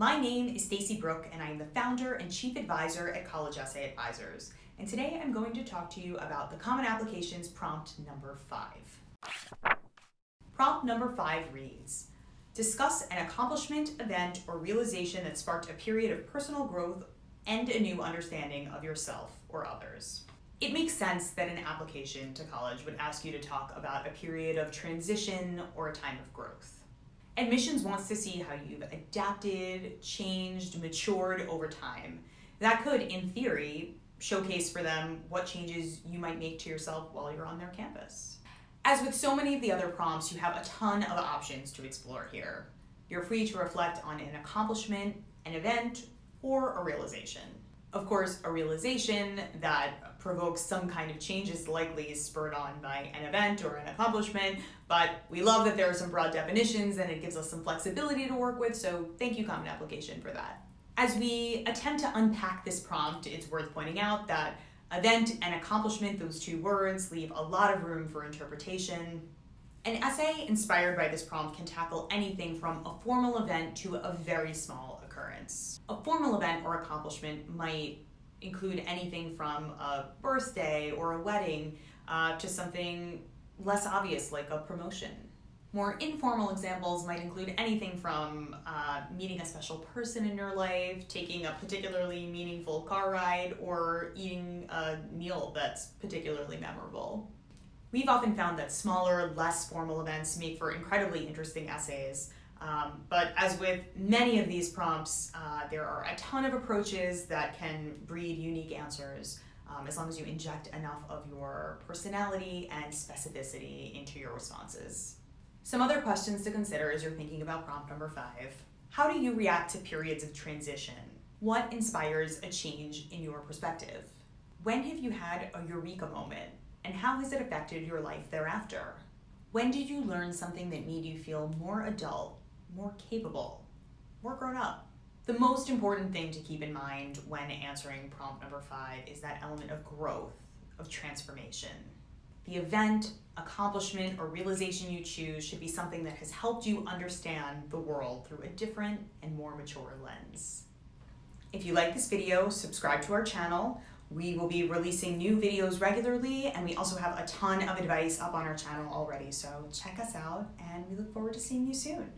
My name is Stacey Brook, and I am the founder and chief advisor at College Essay Advisors. And today I'm going to talk to you about the Common Applications prompt number 5. Prompt number 5 reads, discuss an accomplishment, event, or realization that sparked a period of personal growth and a new understanding of yourself or others. It makes sense that an application to college would ask you to talk about a period of transition or a time of growth. Admissions wants to see how you've adapted, changed, matured over time. That could, in theory, showcase for them what changes you might make to yourself while you're on their campus. As with so many of the other prompts, you have a ton of options to explore here. You're free to reflect on an accomplishment, an event, or a realization. Of course, a realization that provokes some kind of change is likely spurred on by an event or an accomplishment, but we love that there are some broad definitions and it gives us some flexibility to work with, so thank you, Common Application, for that. As we attempt to unpack this prompt, it's worth pointing out that event and accomplishment, those two words, leave a lot of room for interpretation. An essay inspired by this prompt can tackle anything from a formal event to a very small occurrence. A formal event or accomplishment might include anything from a birthday or a wedding to something less obvious like a promotion. More informal examples might include anything from meeting a special person in your life, taking a particularly meaningful car ride, or eating a meal that's particularly memorable. We've often found that smaller, less formal events make for incredibly interesting essays, but as with many of these prompts, there are a ton of approaches that can breed unique answers as long as you inject enough of your personality and specificity into your responses. Some other questions to consider as you're thinking about prompt number 5. How do you react to periods of transition? What inspires a change in your perspective? When have you had a eureka moment? And how has it affected your life thereafter? When did you learn something that made you feel more adult, more capable, more grown up? The most important thing to keep in mind when answering prompt number 5 is that element of growth, of transformation. The event, accomplishment, or realization you choose should be something that has helped you understand the world through a different and more mature lens. If you like this video, subscribe to our channel. We will be releasing new videos regularly, and we also have a ton of advice up on our channel already, so check us out, and we look forward to seeing you soon.